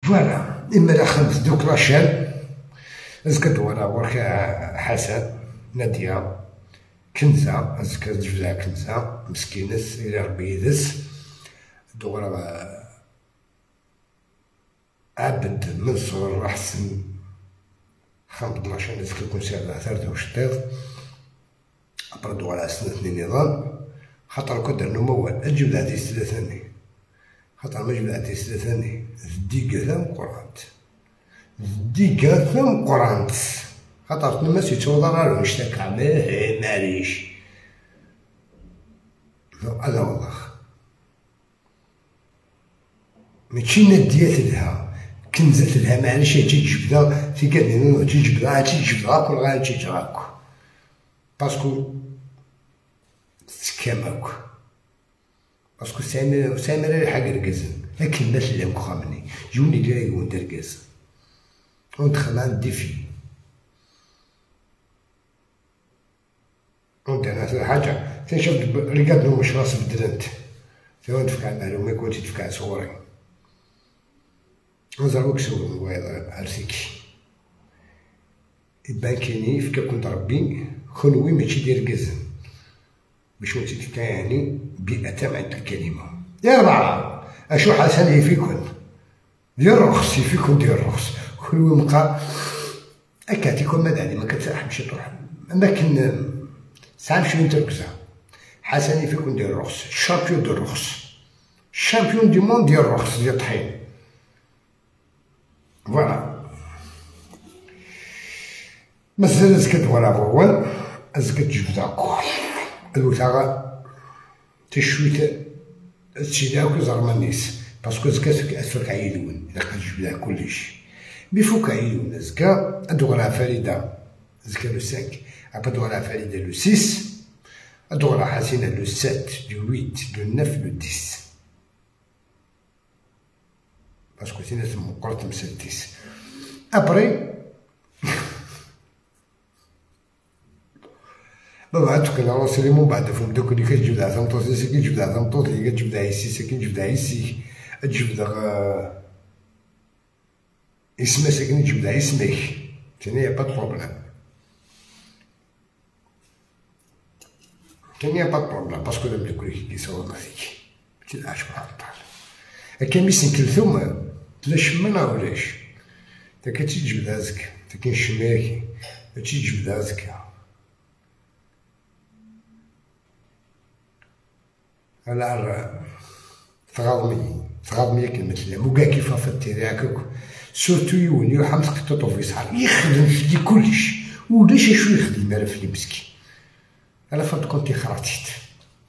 فوالا إما لا خمس دوك رشال أزكى دولا ورك حسن نادية كنزة أزكى جبدها كنزة مسكينس إلى ربي يدس دولا عبد منصور أحسن خمس عشان أزكى كونسيرفاتور ثلاثة وشطيط أبرا دولا سنتني نظام خاطر كون درنا موال أجبدها تيسلا ثاني خاطر ما جبدها تيسلا ثاني الديكا ثم قرانت الديكا ثم قرانت خاطر تما سيتوضر راه مشتاكا معليش هذا والله ماشي ناديات لها كنزات لها معليش تجي تجبدها في كادين تجي تجبدها كل غا تجي تراكو باسكو تسكاماك باسكو سامر حق ركزن لكن الناس اللي مخامني جوني جاي وانت ركز وندخل عند ديفي وانت انا حاجه تنشوف رقاد مش راس بدلنت سواء تفكع المعلومه كنت تفكع صوري نزروك سو عرسيك يبان كاينين فكا كنت ربي خلوي ماشي دير كزن باش وانت تفكا يعني بأتم عند الكلمه يا ربعه اشو حسن يفيكن دير رخص يفيكن دير رخص خلوي مقا اكاتيكم مداني ما كتحبش تروح لكن ساعات شنو تركزها حسن يفيكن دير رخص الشامبيون دير رخص الشامبيون دي موند ديال الرخص ديال الطحين فوالا مازال ازكت ولا فوال ازكت جبداكو الوثاغا تشويت تشيداكو زرمانيس باسكو زكات اسفك عيدون الا كان جبداه كلش بيفوك عيدون ازكا ادوغلا فريده ازكا لو 5 ابا دوغلا فريده لو 6 ادوغلا حسينه لو 7 لو 8 لو 9 لو 10 باسكو سينا تم قرط مسدس ابري بعد كنا راسلي من بعد فهم دوك اللي كتجبد عثا مطوطي سي كتجبد عثا مطوطي كتجبد عيسي سي كتجبد عيسي تجبد اسمه ساكن تجبد اسمك تاني يا با بروبليم تاني يا با بروبليم باسكو لم يكن كيساوي مافيك متلعبش مع الطال كان ميسن كلثوم تلا شمنا ولاش تا كتجبد هازك تا كنشماكي تجبد هازك على تغاضمي كلمة لا موكا كيفا فتيري هكاك سورتو يولي يحمس قطوطو في صحاب يخدم في كلش ولاش شو يخدم راه في مسكين على فرض كنتي خرجت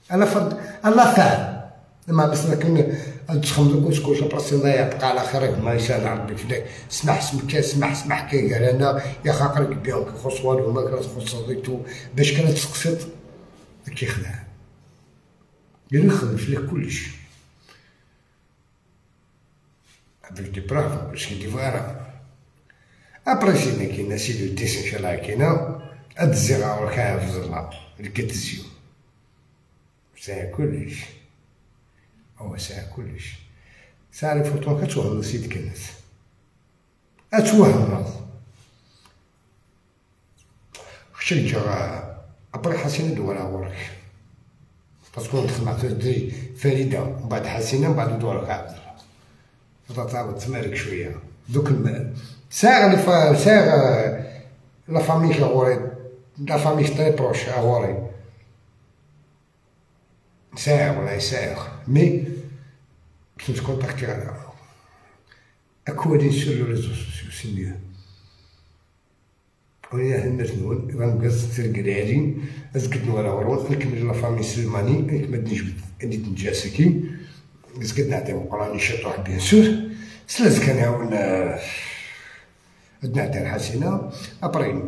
على فرض الله فعل ما بس لكن تخمم كوسكوش براسي ضايع بقى على خيرك ما يسال ربي فداك سمح سمك سمح كي قال انا يا خاطرك بهم كيخص والو ما كتخص صديقتو باش كانت تسقسط كيخدع قال لي خدم فيه كلش افيك دي براف باش كي فوالا ابري سينا كاين سيدو ديس ان شاء الله كاينه هاد الزغا ورا كاع في الزلا اللي كتزيو ساعه كلش هو ساعه كلش ساعه الفوتون كتوهم سيد كانت اتوهم خشي جا ابري حسين دولا ورك باسكو ندخل مع فريده ومن بعد حسينه ومن بعد دورك عبد الله تعاود تمارك شويه دوك ساغ لا فامي غوري لا فامي تري بروش غوري ساغ ولا يساغ مي باش نكونتاكتي على اكودين سور لو ريزو سوسيو سي ميو ويا هنا نون غنقص ترقلالين ازكت نورا ورون نكمل لا فامي سلماني نكمل نجبد عندي نجاسكي زكت نعطيهم قراني شطوح بيان سور سلاز كان هاون نعطي الحسينة ابري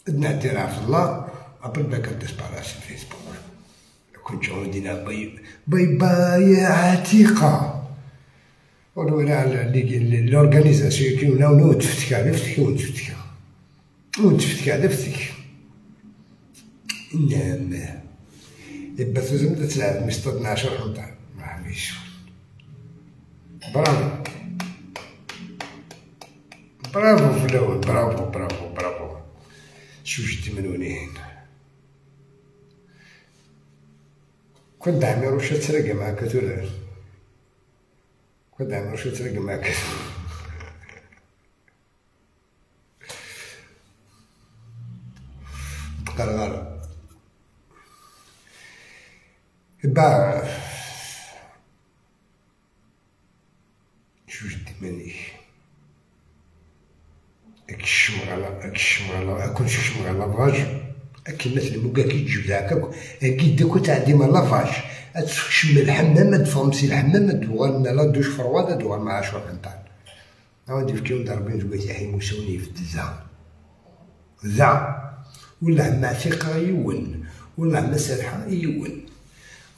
نعطي عبد الله ابري باكا ديسباراسي فيسبوك كنت عودينا باي عتيقة ولا لورغانيزاسيون كيما ونتفتك على فتك ونتفتك على فتك نعم يبا تزم تلعب مستة 12 حمطة ما عميش برافو برافو فلاول، برافو برافو برافو. شوف جدي منونين. كنت عامر واش تسرق معاك تولر، كنت عامر واش تسرق معاك. تقرغر با شوف جدي مانيش هاك الشمغالة، هاك الشمغالة، هاكون شي شمغالة لافاج، هاك الناس اللي موكا كيتجبد هاكاك، هاكي داكو تاع ديما لافاج، تشم الحمام تفرمسي الحمام دوغال لا دوش فرواد دوغال مع 10 قنطار، عاودي فيهم ضاربين زوج يحيموسوني في الدزا، زا ولا عما ثقة يون، ولا عما سرحة يون،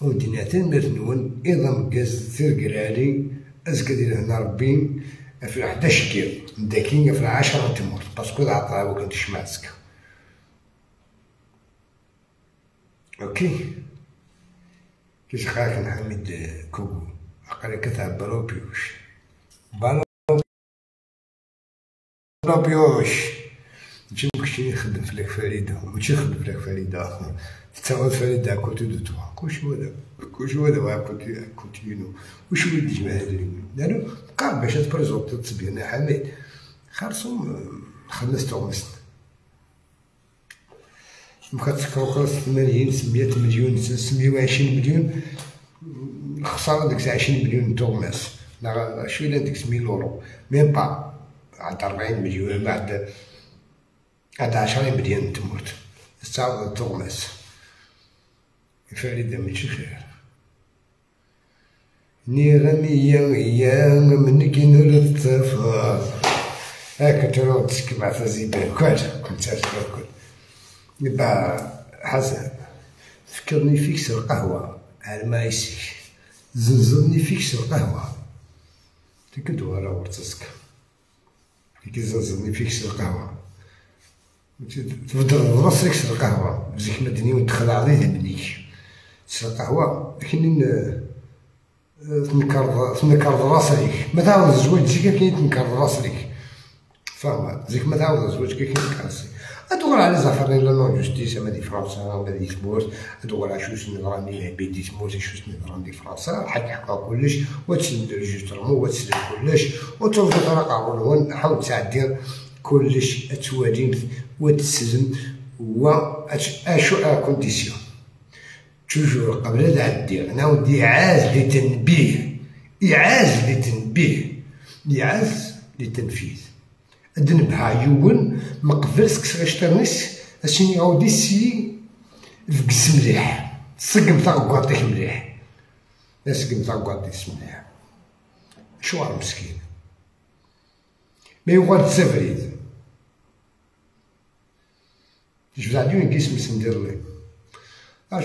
ودينا تنمرت نون إذا مكاز ترقرالي أزكا دير هنا ربي في 11 كيلو داكين في 10 تموت باسكو عطاها وكنت شمعتك. اوكي كيش خاك نحمد كوكو عقلي كتعبرو بيوش بيوش نجي مكشي نخدم في لك فريدة وماشي نخدم في لك فريدة تتعود فريدة كوتو دو توا كلشي هذا ما كونتينو وش ولدي جمع هذا اليوم لانو بقى باش تبرزونتي تصبينا حميد خرصهم خلص تغمسن مكتسكرو خلص 80 100 مليون 620 مليون الخسارة ديك 20 مليون تغمس شويه ديك 1000 يورو ميم با عاد 40 مليون بعد 10 مليون تموت تعاود تغمس فريدة ماشي خير نيرانيا منك نولد طفل هاك تروح تسكب في زيبان كنت تاكل يبقى حسن فكرني فيكس القهوة على ما يسيك زنزلني فيكس القهوة تكدو على ورتسك كي زنزلني فيكس القهوة تبدل راسك سر القهوة زيك مدني وتدخل عليه منيك سر القهوة لكن تنكر راسك ما تعاود الزواج زيك كاين تنكر راسك فاهمة زيك ما تعاود الزواج كاين تنكر راسك ادور على زفرني لا نون جوستيس اما دي فرنسا ولا دي تموت ادور على شوش نظراني العبيد دي تموت شوش نظران دي فرنسا حد يحقق كلش وتسند الجوسترمو وتسند كلش وتوفر طريقة ونون حاول تعدي كلش اتوالين وتسلم و اشو كونديسيون توجور قبل تعدي انا ودي اعاز لتنبيه اعاز لتنبيه اعاز لتنفيذ الدنبها يون مقبل سكسغشترنس اشني عاودي سي فكس مليح تسقم تاع مليح تسقم تاع مليح شوار مسكين ما يوغال تسافريد جبت عندي كيس ندير لي اش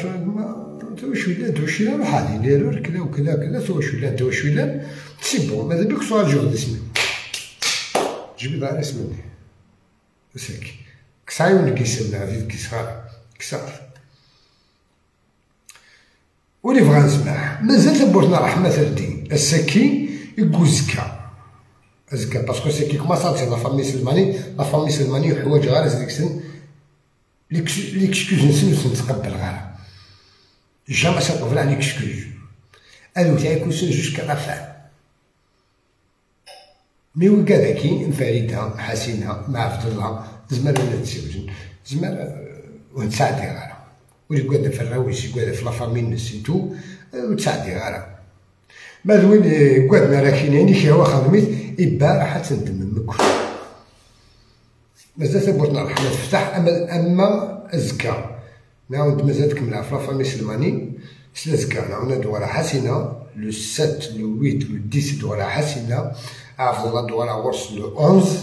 توش ولا بحالي ندير كذا وكذا كذا توش ولا سي بون ماذا بك سؤال جهد اسمي جبت على اسمي وساكي كسايون كيسنا في كيسار كسار ولي بغا نسمع مازال تبوتنا رحمة الدين الساكي يقوزكا أزكا باسكو ساكي كما صارت لا فامي سلماني حوايج غير ديك السن ليكسكوز نسن نتقبل غير جامع سنقبل على ليكسكوز الو تاعي كوسن جوسكا لا فان مي وكا داكي فريدة حسينة مع فضلها زمان ولا نتزوجن زمان ونتساعدي غير ولي قاعدة في الراويس قاعدة في لافامي نسيتو وتساعدي غير بعد وين قعدنا راكينين كي هو خدمت إبا راح تندم مكل مازال ثبوتنا رحمة تفتح أما أزكى نعاود مازال تكملها في لافامي سلماني سلازكا نعاود ندوالها حسينة لو 7 لو 8 لو 10 دوالها حسينة عرفت الله دوالها ورس لو 11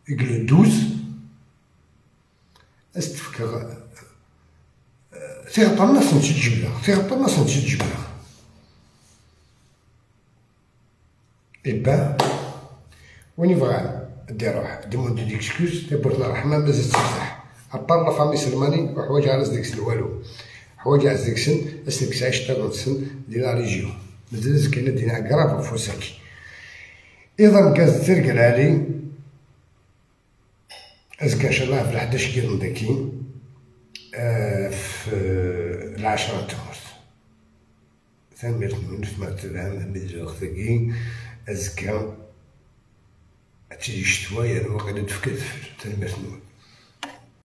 إك لو 12 أستفكر تيغطى الناس نمشي تجبلها إبا وين يبغى دير روح ديموندي ديكسكوز تبوتنا رحمة مازال تفتح أبار لا فامي سلماني وحوايج على ديك السن والو حوايج على ديك السن أسلك 19 سن ديال لا ريجيون مازال زكينا دينا قراب فوساكي. ايضا كاز ترقل علي ازكى ان شاء الله في 11 كيلو داكي في 10 تمرت ثاني نونس ما تبان اللي زوختكي ازكى تجي شتويا الوقت تفكر ثاني